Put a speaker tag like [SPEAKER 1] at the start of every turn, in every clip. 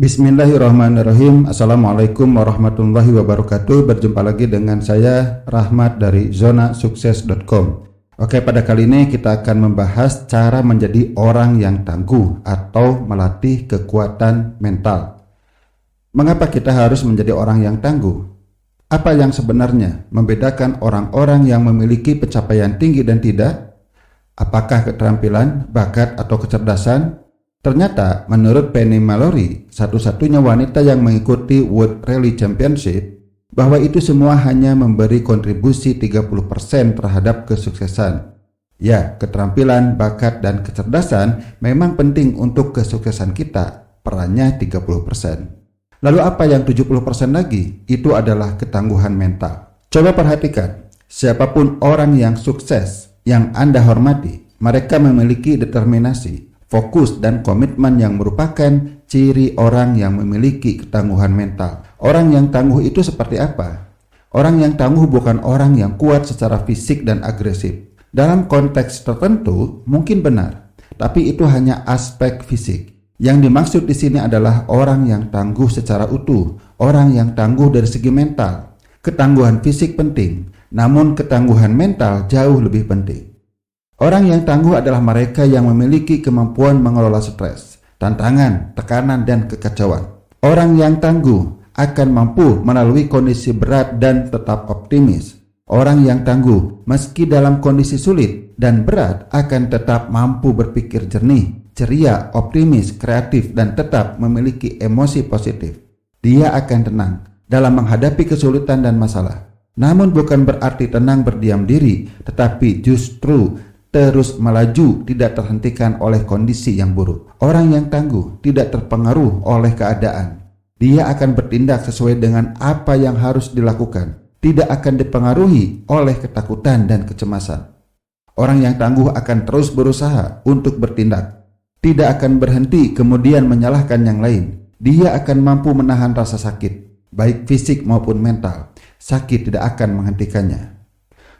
[SPEAKER 1] Bismillahirrahmanirrahim. Assalamualaikum warahmatullahi wabarakatuh. Berjumpa lagi dengan saya Rahmat dari zonasukses.com. Oke, pada kali ini kita akan membahas cara menjadi orang yang tangguh atau melatih kekuatan mental. Mengapa kita harus menjadi orang yang tangguh? Apa yang sebenarnya membedakan orang-orang yang memiliki pencapaian tinggi dan tidak? Apakah keterampilan, bakat, atau kecerdasan? Ternyata menurut Penny Mallory, satu-satunya wanita yang mengikuti World Rally Championship, bahwa itu semua hanya memberi kontribusi 30% terhadap kesuksesan. Ya, keterampilan, bakat, dan kecerdasan memang penting untuk kesuksesan kita, perannya 30%. Lalu apa yang 70% lagi? Itu adalah ketangguhan mental. Coba perhatikan, siapapun orang yang sukses, yang Anda hormati, mereka memiliki determinasi, fokus, dan komitmen yang merupakan ciri orang yang memiliki ketangguhan mental. Orang yang tangguh itu seperti apa? Orang yang tangguh bukan orang yang kuat secara fisik dan agresif. Dalam konteks tertentu mungkin benar, tapi itu hanya aspek fisik. Yang dimaksud di sini adalah orang yang tangguh secara utuh, orang yang tangguh dari segi mental. Ketangguhan fisik penting, namun ketangguhan mental jauh lebih penting. Orang yang tangguh adalah mereka yang memiliki kemampuan mengelola stres, tantangan, tekanan, dan kekacauan. Orang yang tangguh akan mampu melalui kondisi berat dan tetap optimis. Orang yang tangguh, meski dalam kondisi sulit dan berat, akan tetap mampu berpikir jernih, ceria, optimis, kreatif, dan tetap memiliki emosi positif. Dia akan tenang dalam menghadapi kesulitan dan masalah. Namun bukan berarti tenang berdiam diri, tetapi justru terus melaju, tidak terhentikan oleh kondisi yang buruk. Orang yang tangguh tidak terpengaruh oleh keadaan. Dia akan bertindak sesuai dengan apa yang harus dilakukan, tidak akan dipengaruhi oleh ketakutan dan kecemasan. Orang yang tangguh akan terus berusaha untuk bertindak, tidak akan berhenti kemudian menyalahkan yang lain. Dia akan mampu menahan rasa sakit, baik fisik maupun mental. Sakit tidak akan menghentikannya.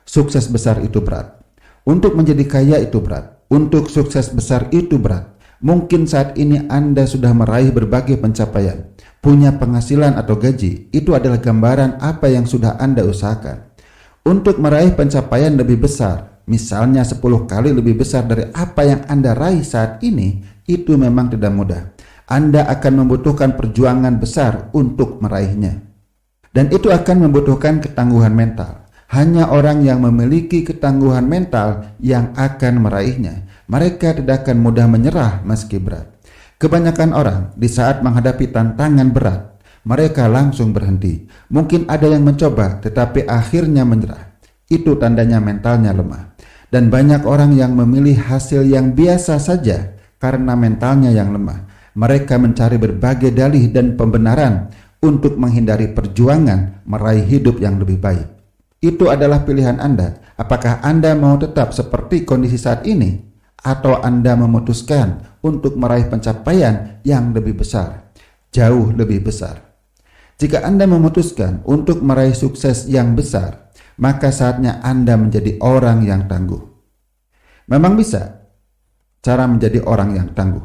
[SPEAKER 1] Sukses besar itu berat. Untuk menjadi kaya itu berat. Untuk sukses besar itu berat. Mungkin saat ini Anda sudah meraih berbagai pencapaian, punya penghasilan atau gaji. Itu adalah gambaran apa yang sudah Anda usahakan. Untuk meraih pencapaian lebih besar, misalnya 10 kali lebih besar dari apa yang Anda raih saat ini, itu memang tidak mudah. Anda akan membutuhkan perjuangan besar untuk meraihnya. Dan itu akan membutuhkan ketangguhan mental. Hanya orang yang memiliki ketangguhan mental yang akan meraihnya. Mereka tidak akan mudah menyerah meski berat. Kebanyakan orang di saat menghadapi tantangan berat, mereka langsung berhenti. Mungkin ada yang mencoba tetapi akhirnya menyerah. Itu tandanya mentalnya lemah. Dan banyak orang yang memilih hasil yang biasa saja karena mentalnya yang lemah. Mereka mencari berbagai dalih dan pembenaran untuk menghindari perjuangan meraih hidup yang lebih baik. Itu adalah pilihan Anda. Apakah Anda mau tetap seperti kondisi saat ini, atau Anda memutuskan untuk meraih pencapaian yang lebih besar, jauh lebih besar? Jika Anda memutuskan untuk meraih sukses yang besar, maka saatnya Anda menjadi orang yang tangguh. Memang bisa cara menjadi orang yang tangguh.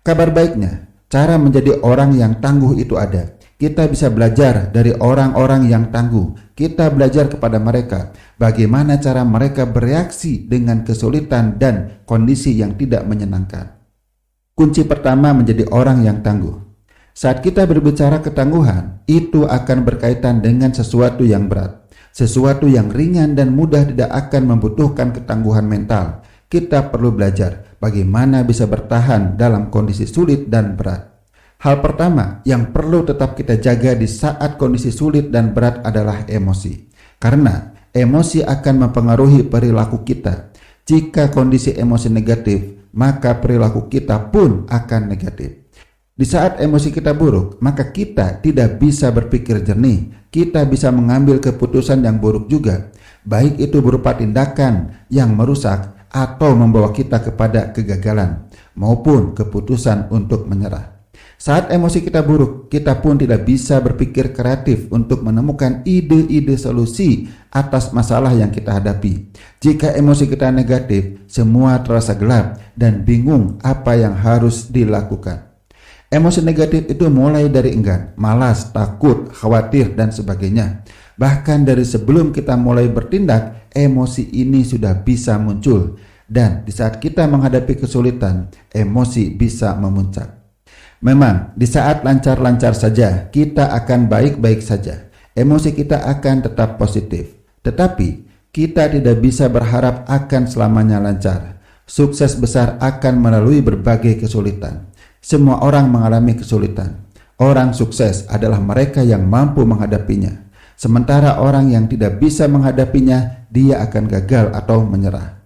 [SPEAKER 1] Kabar baiknya, cara menjadi orang yang tangguh itu ada. Kita bisa belajar dari orang-orang yang tangguh. Kita belajar kepada mereka bagaimana cara mereka bereaksi dengan kesulitan dan kondisi yang tidak menyenangkan. Kunci pertama menjadi orang yang tangguh. Saat kita berbicara ketangguhan, itu akan berkaitan dengan sesuatu yang berat. Sesuatu yang ringan dan mudah tidak akan membutuhkan ketangguhan mental. Kita perlu belajar bagaimana bisa bertahan dalam kondisi sulit dan berat. Hal pertama yang perlu tetap kita jaga di saat kondisi sulit dan berat adalah emosi. Karena emosi akan mempengaruhi perilaku kita. Jika kondisi emosi negatif, maka perilaku kita pun akan negatif. Di saat emosi kita buruk, maka kita tidak bisa berpikir jernih. Kita bisa mengambil keputusan yang buruk juga. Baik itu berupa tindakan yang merusak atau membawa kita kepada kegagalan, maupun keputusan untuk menyerah. Saat emosi kita buruk, kita pun tidak bisa berpikir kreatif untuk menemukan ide-ide solusi atas masalah yang kita hadapi. Jika emosi kita negatif, semua terasa gelap dan bingung apa yang harus dilakukan. Emosi negatif itu mulai dari enggan, malas, takut, khawatir, dan sebagainya. Bahkan dari sebelum kita mulai bertindak, emosi ini sudah bisa muncul. Dan di saat kita menghadapi kesulitan, emosi bisa memuncak. Memang, di saat lancar-lancar saja, kita akan baik-baik saja. Emosi kita akan tetap positif. Tetapi, kita tidak bisa berharap akan selamanya lancar. Sukses besar akan melalui berbagai kesulitan. Semua orang mengalami kesulitan. Orang sukses adalah mereka yang mampu menghadapinya. Sementara orang yang tidak bisa menghadapinya, dia akan gagal atau menyerah.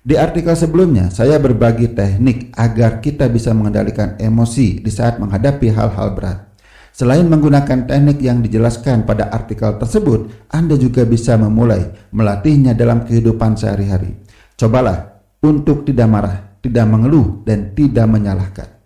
[SPEAKER 1] Di artikel sebelumnya, saya berbagi teknik agar kita bisa mengendalikan emosi di saat menghadapi hal-hal berat. Selain menggunakan teknik yang dijelaskan pada artikel tersebut, Anda juga bisa memulai melatihnya dalam kehidupan sehari-hari. Cobalah untuk tidak marah, tidak mengeluh, dan tidak menyalahkan.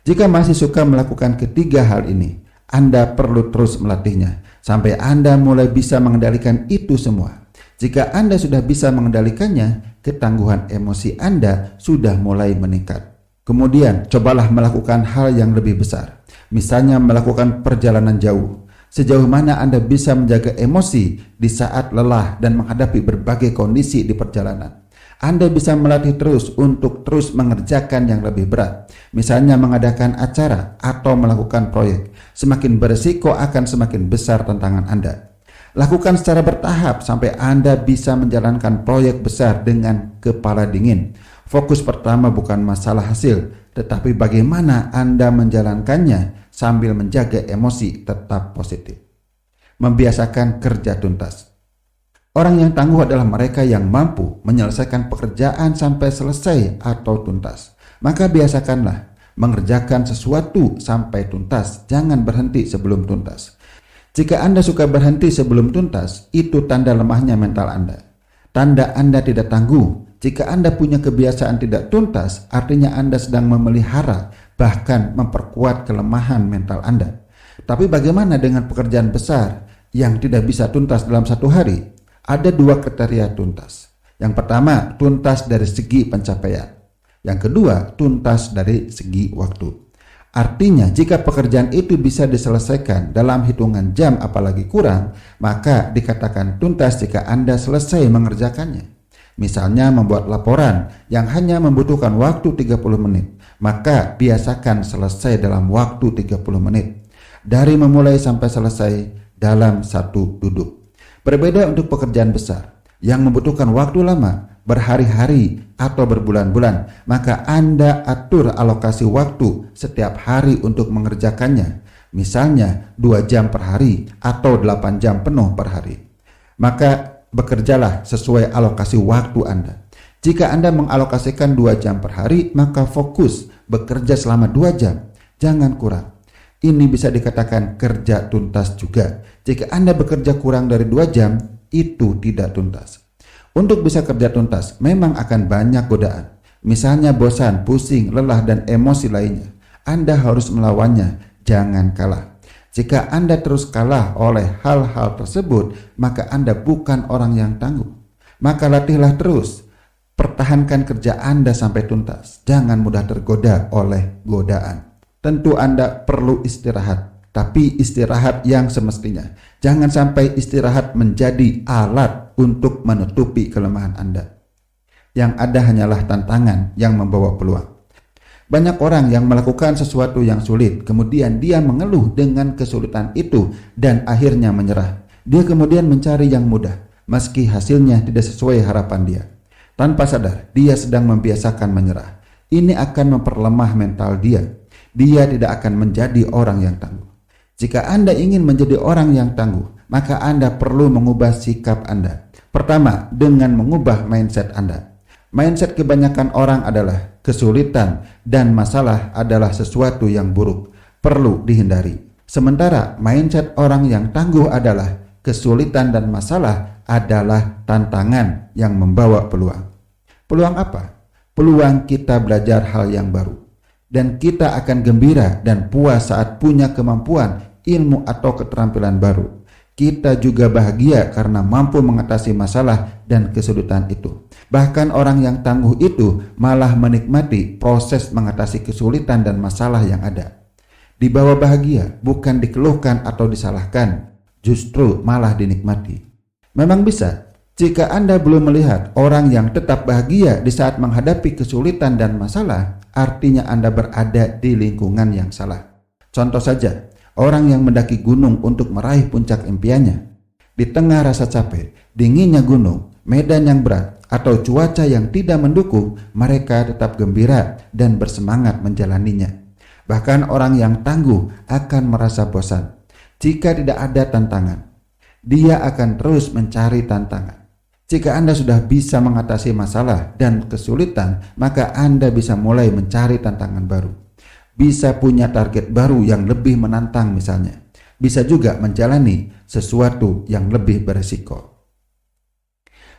[SPEAKER 1] Jika masih suka melakukan ketiga hal ini, Anda perlu terus melatihnya sampai Anda mulai bisa mengendalikan itu semua. Jika Anda sudah bisa mengendalikannya, ketangguhan emosi Anda sudah mulai meningkat. Kemudian, cobalah melakukan hal yang lebih besar. Misalnya melakukan perjalanan jauh. Sejauh mana Anda bisa menjaga emosi di saat lelah dan menghadapi berbagai kondisi di perjalanan. Anda bisa melatih terus untuk terus mengerjakan yang lebih berat. Misalnya mengadakan acara atau melakukan proyek. Semakin berisiko akan semakin besar tantangan Anda. Lakukan secara bertahap sampai Anda bisa menjalankan proyek besar dengan kepala dingin. Fokus pertama bukan masalah hasil, tetapi bagaimana Anda menjalankannya sambil menjaga emosi tetap positif. Membiasakan kerja tuntas. Orang yang tangguh adalah mereka yang mampu menyelesaikan pekerjaan sampai selesai atau tuntas. Maka biasakanlah mengerjakan sesuatu sampai tuntas, jangan berhenti sebelum tuntas. Jika Anda suka berhenti sebelum tuntas, itu tanda lemahnya mental Anda. Tanda Anda tidak tangguh. Jika Anda punya kebiasaan tidak tuntas, artinya Anda sedang memelihara, bahkan memperkuat kelemahan mental Anda. Tapi bagaimana dengan pekerjaan besar yang tidak bisa tuntas dalam satu hari? Ada dua kriteria tuntas. Yang pertama, tuntas dari segi pencapaian. Yang kedua, tuntas dari segi waktu. Artinya, jika pekerjaan itu bisa diselesaikan dalam hitungan jam apalagi kurang, maka dikatakan tuntas jika Anda selesai mengerjakannya. Misalnya membuat laporan yang hanya membutuhkan waktu 30 menit, maka biasakan selesai dalam waktu 30 menit. Dari memulai sampai selesai dalam satu duduk. Berbeda untuk pekerjaan besar yang membutuhkan waktu lama, berhari-hari atau berbulan-bulan, maka Anda atur alokasi waktu setiap hari untuk mengerjakannya. Misalnya 2 jam per hari atau 8 jam penuh per hari. Maka bekerjalah sesuai alokasi waktu Anda. Jika Anda mengalokasikan 2 jam per hari, maka fokus bekerja selama 2 jam, jangan kurang. Ini bisa dikatakan kerja tuntas juga. Jika Anda bekerja kurang dari 2 jam, itu tidak tuntas. Untuk bisa kerja tuntas, memang akan banyak godaan. Misalnya bosan, pusing, lelah, dan emosi lainnya. Anda harus melawannya, jangan kalah. Jika Anda terus kalah oleh hal-hal tersebut, maka Anda bukan orang yang tangguh. Maka latihlah terus, pertahankan kerja Anda sampai tuntas. Jangan mudah tergoda oleh godaan. Tentu Anda perlu istirahat, tapi istirahat yang semestinya. Jangan sampai istirahat menjadi alat untuk menutupi kelemahan Anda. Yang ada hanyalah tantangan yang membawa peluang. Banyak orang yang melakukan sesuatu yang sulit, kemudian dia mengeluh dengan kesulitan itu dan akhirnya menyerah. Dia kemudian mencari yang mudah, meski hasilnya tidak sesuai harapan dia. Tanpa sadar, dia sedang membiasakan menyerah. Ini akan memperlemah mental dia. Dia tidak akan menjadi orang yang tangguh. Jika Anda ingin menjadi orang yang tangguh, maka Anda perlu mengubah sikap Anda. Pertama, dengan mengubah mindset Anda. Mindset kebanyakan orang adalah kesulitan dan masalah adalah sesuatu yang buruk, perlu dihindari. Sementara mindset orang yang tangguh adalah kesulitan dan masalah adalah tantangan yang membawa peluang. Peluang apa? Peluang kita belajar hal yang baru. Dan kita akan gembira dan puas saat punya kemampuan, ilmu atau keterampilan baru. Kita juga bahagia karena mampu mengatasi masalah dan kesulitan itu. Bahkan orang yang tangguh itu malah menikmati proses mengatasi kesulitan dan masalah yang ada. Dibawa bahagia, bukan dikeluhkan atau disalahkan, justru malah dinikmati. Memang bisa, jika Anda belum melihat orang yang tetap bahagia di saat menghadapi kesulitan dan masalah, artinya Anda berada di lingkungan yang salah. Contoh saja, orang yang mendaki gunung untuk meraih puncak impiannya. Di tengah rasa capek, dinginnya gunung, medan yang berat, atau cuaca yang tidak mendukung, mereka tetap gembira dan bersemangat menjalaninya. Bahkan orang yang tangguh akan merasa bosan jika tidak ada tantangan. Dia akan terus mencari tantangan. Jika Anda sudah bisa mengatasi masalah dan kesulitan, maka Anda bisa mulai mencari tantangan baru. Bisa punya target baru yang lebih menantang misalnya. Bisa juga menjalani sesuatu yang lebih beresiko.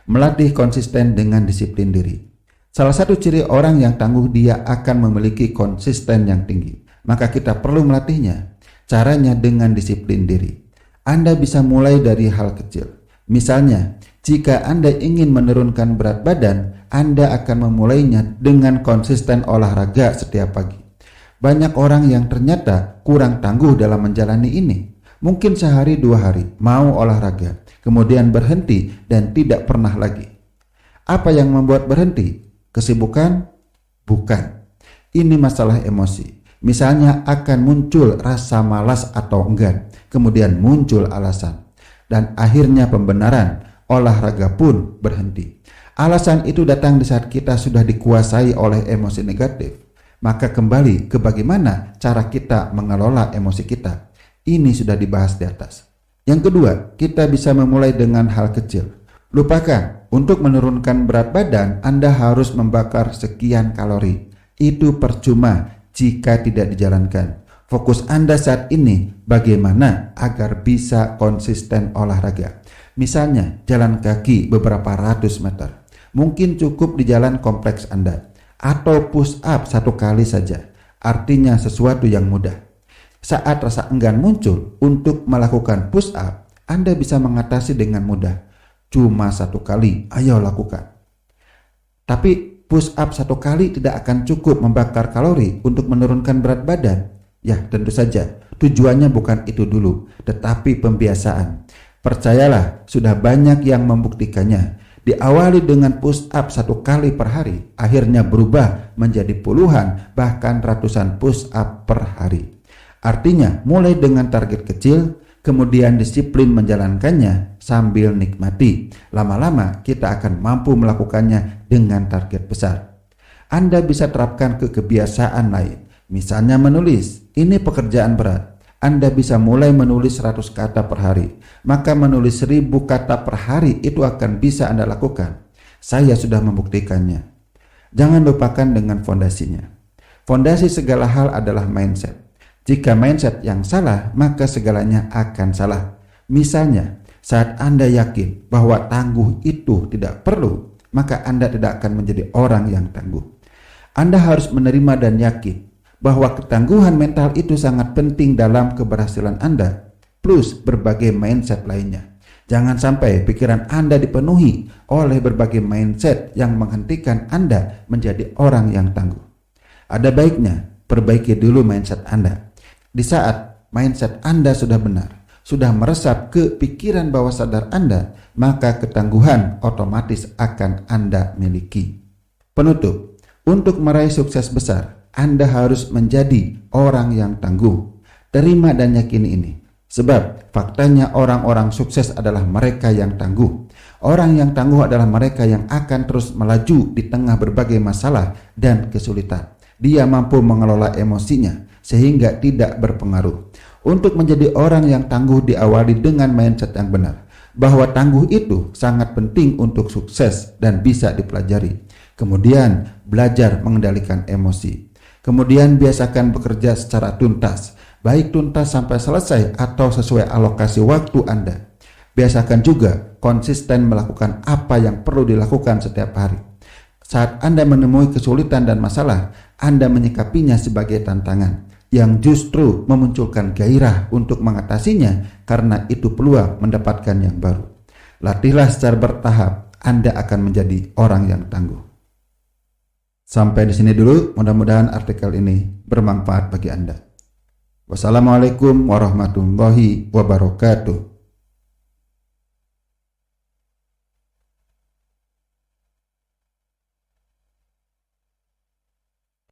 [SPEAKER 1] Melatih konsisten dengan disiplin diri. Salah satu ciri orang yang tangguh, dia akan memiliki konsisten yang tinggi. Maka kita perlu melatihnya. Caranya dengan disiplin diri. Anda bisa mulai dari hal kecil. Misalnya, jika Anda ingin menurunkan berat badan, Anda akan memulainya dengan konsisten olahraga setiap pagi. Banyak orang yang ternyata kurang tangguh dalam menjalani ini. Mungkin sehari 2 hari mau olahraga, kemudian berhenti dan tidak pernah lagi. Apa yang membuat berhenti? Kesibukan? Bukan. Ini masalah emosi. Misalnya akan muncul rasa malas atau enggan, kemudian muncul alasan. Dan akhirnya pembenaran, olahraga pun berhenti. Alasan itu datang di saat kita sudah dikuasai oleh emosi negatif. Maka kembali ke bagaimana cara kita mengelola emosi kita. Ini sudah dibahas di atas. Yang kedua, kita bisa memulai dengan hal kecil. Lupakan, untuk menurunkan berat badan, Anda harus membakar sekian kalori. Itu percuma jika tidak dijalankan. Fokus Anda saat ini bagaimana agar bisa konsisten olahraga. Misalnya, jalan kaki beberapa ratus meter. Mungkin cukup di jalan kompleks Anda. Atau push up 1 kali saja. Artinya sesuatu yang mudah. Saat rasa enggan muncul untuk melakukan push up, Anda bisa mengatasi dengan mudah. Cuma 1 kali, ayo lakukan. Tapi push up 1 kali tidak akan cukup membakar kalori untuk menurunkan berat badan. Ya, tentu saja tujuannya bukan itu dulu, tetapi pembiasaan. Percayalah, sudah banyak yang membuktikannya. Diawali dengan push up 1 kali per hari, akhirnya berubah menjadi puluhan bahkan ratusan push up per hari. Artinya, mulai dengan target kecil, kemudian disiplin menjalankannya sambil nikmati. Lama-lama kita akan mampu melakukannya dengan target besar. Anda bisa terapkan ke kebiasaan lain. Misalnya menulis, ini pekerjaan berat. Anda bisa mulai menulis 100 kata per hari. Maka menulis 1000 kata per hari itu akan bisa Anda lakukan. Saya sudah membuktikannya. Jangan lupakan dengan fondasinya. Fondasi segala hal adalah mindset. Jika mindset yang salah, maka segalanya akan salah. Misalnya, saat Anda yakin bahwa tangguh itu tidak perlu, maka Anda tidak akan menjadi orang yang tangguh. Anda harus menerima dan yakin bahwa ketangguhan mental itu sangat penting dalam keberhasilan Anda, plus berbagai mindset lainnya. Jangan sampai pikiran Anda dipenuhi oleh berbagai mindset yang menghentikan Anda menjadi orang yang tangguh. Ada baiknya perbaiki dulu mindset Anda. Di saat mindset Anda sudah benar, sudah meresap ke pikiran bawah sadar Anda, maka ketangguhan otomatis akan Anda miliki. Penutup, untuk meraih sukses besar, Anda harus menjadi orang yang tangguh. Terima dan yakini ini. Sebab faktanya orang-orang sukses adalah mereka yang tangguh. Orang yang tangguh adalah mereka yang akan terus melaju di tengah berbagai masalah dan kesulitan. Dia mampu mengelola emosinya sehingga tidak berpengaruh. Untuk menjadi orang yang tangguh diawali dengan mindset yang benar, bahwa tangguh itu sangat penting untuk sukses dan bisa dipelajari. Kemudian belajar mengendalikan emosi. Kemudian biasakan bekerja secara tuntas, baik tuntas sampai selesai atau sesuai alokasi waktu Anda. Biasakan juga konsisten melakukan apa yang perlu dilakukan setiap hari. Saat Anda menemui kesulitan dan masalah, Anda menyikapinya sebagai tantangan yang justru memunculkan gairah untuk mengatasinya, karena itu peluang mendapatkan yang baru. Latihlah secara bertahap, Anda akan menjadi orang yang tangguh. Sampai di sini dulu, mudah-mudahan artikel ini bermanfaat bagi Anda. Wassalamualaikum warahmatullahi wabarakatuh.